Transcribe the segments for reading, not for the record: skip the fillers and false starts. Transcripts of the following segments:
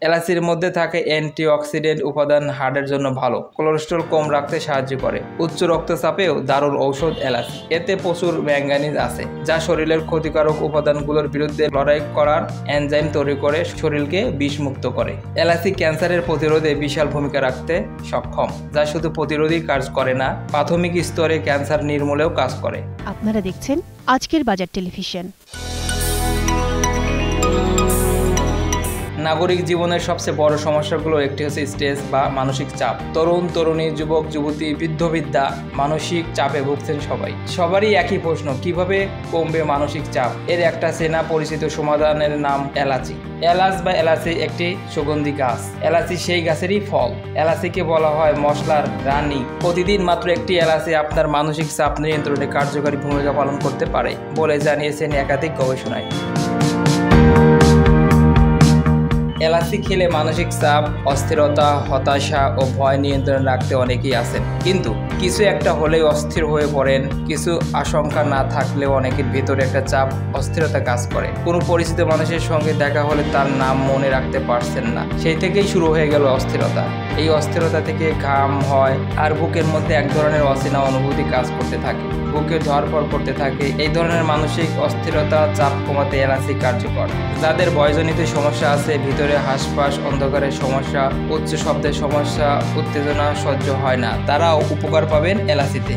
এলাচির মধ্যে থাকে অ্যান্টিঅক্সিডেন্ট উপাদান হার্টের জন্য ভালো, কোলেস্টেরল কম রাখতে সাহায্য করে। উচ্চ রক্তচাপেও দারুণ ঔষধ এলাচি। এতে প্রচুর ম্যাঙ্গানিজ আছে, যা শরীরের ক্ষতিকারক উপাদানগুলোর বিরুদ্ধে লড়াই করার এনজাইম তৈরি করে শরীরকে বিষমুক্ত করে। এলাচি ক্যান্সারের প্রতিরোধে বিশাল ভূমিকা রাখতে সক্ষম, যা শুধু প্রতিরোধই কাজ করে না, প্রাথমিক স্তরে ক্যান্সার নির্মূলেও কাজ করে। আপনারা দেখছেন আজকের বাজার টেলিভিশন। নাগরিক জীবনের সবচেয়ে বড় সমস্যাগুলো একটি হচ্ছে স্ট্রেস বা মানসিক চাপ। তরুণ তরুণী, যুবক যুবতী, বৃদ্ধ বৃদ্ধা মানসিক চাপে ভুগছেন সবারই একই প্রশ্ন, কিভাবে কমবে মানসিক চাপ? এর একটা চেনা পরিচিত সমাধানের নাম এলাচি। এলাচ বা এলাচি একটি সুগন্ধি গাছ। এলাচি সেই গাছেরই ফল। এলাচিকে বলা হয় মশলার রানী। প্রতিদিন মাত্র একটি এলাচি আপনার মানসিক চাপ নিয়ন্ত্রণে কার্যকরী ভূমিকা পালন করতে পারে বলে জানিয়েছেন একাধিক গবেষণায়। এলাচি খেলে মানসিক চাপ, অস্থিরতা, হতাশা ও ভয় নিয়ন্ত্রণে রাখতে অনেকেই আছেন, কিন্তু কিছু একটা হলেই অস্থির হয়ে পড়েন। কিছু আশঙ্কা না থাকলেও অনেকের ভিতরে একটা চাপ, অস্থিরতা কাজ করে। কোনো পরিচিত মানুষের সঙ্গে দেখা হলে তার নাম মনে রাখতে পারছেন না, সেই থেকেই শুরু হয়ে গেল অস্থিরতা। এই অস্থিরতা থেকে ঘাম হয় আর বুকের মধ্যে এক ধরনের অচেনা অনুভূতি কাজ করতে থাকে, বুকে ধরপড় করতে থাকে। এই ধরনের মানসিক অস্থিরতা, চাপ কমাতে এলাচি কার্যকর। যাদের বয়সজনিত সমস্যা আছে, ভিতরে হাঁসফাঁস, অন্ধকারের সমস্যা, উচ্চ শব্দের সমস্যা, উত্তেজনা সহ্য হয় না, তারাও উপকার পাবেন এলাচিতে।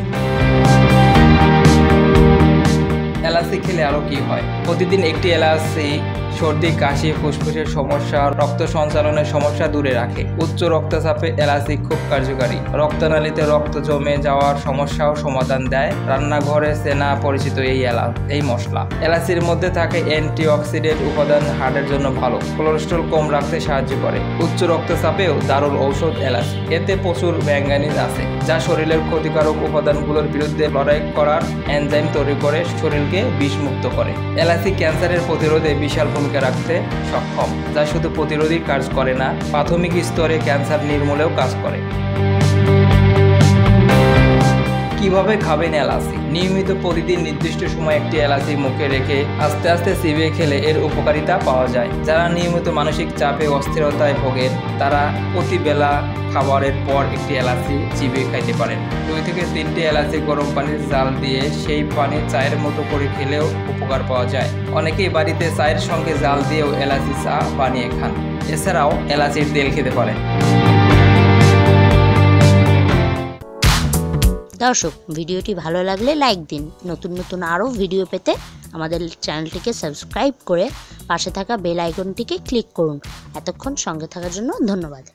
এলাচি খেলে আরও কি হয়? প্রতিদিন একটি এলাচি সর্দি, কাশি, ফুসফুসের সমস্যা, রক্ত সঞ্চালনের সমস্যা দূরে রাখে। উচ্চ রক্তচাপে এলাচি খুব কার্যকারী। রক্তনালীতে রক্ত জমে যাওয়ার সমস্যাও সমাধান দেয়। রান্নাঘরে চেনা পরিচিত এই মশলা। এলাচির মধ্যে থাকে অ্যান্টিঅক্সিডেন্ট উপাদান হার্টের জন্য ভালো, কোলেস্টেরল কম রাখতে সাহায্য করে। উচ্চ রক্তচাপেও দারুণ ঔষধ এলাচি। এতে প্রচুর ম্যাঙ্গানিজ আছে, যা শরীরের ক্ষতিকারক উপাদানগুলোর বিরুদ্ধে লড়াই করার এনজাইম তৈরি করে শরীরকে বিষমুক্ত করে। এলাচি ক্যান্সারের প্রতিরোধে বিশাল ভূমিকা রাখতে সক্ষম, যা শুধু প্রতিরোধই কাজ করে না, প্রাথমিক স্তরে ক্যান্সার নির্মূলেও কাজ করে। কিভাবে খাবেন এলাচি? নিয়মিত প্রতিদিন নির্দিষ্ট সময় একটি এলাচি মুখে রেখে আস্তে আস্তে চিবিয়ে খেলে এর উপকারিতা পাওয়া যায়। যারা নিয়মিত মানসিক চাপে, অস্থিরতায় ভোগেন, তারা প্রতিবেলা খাবারের পর একটি এলাচি চিবিয়ে খাইতে পারেন। 2 থেকে 3টে এলাচি গরম পানির জাল দিয়ে সেই পানি চায়ের মতো করে খেলেও উপকার পাওয়া যায়। অনেকেই বাড়িতে চায়ের সঙ্গে জাল দিয়েও এলাচি চা বানিয়ে খান। এছাড়াও এলাচির তেল খেতে পারেন। দর্শক, ভিডিওটি ভালো লাগলে লাইক দিন। নতুন নতুন আরও ভিডিও পেতে আমাদের চ্যানেলটিকে সাবস্ক্রাইব করে পাশে থাকা বেল আইকনটিকে ক্লিক করুন। এতক্ষণ সঙ্গে থাকার জন্য ধন্যবাদ।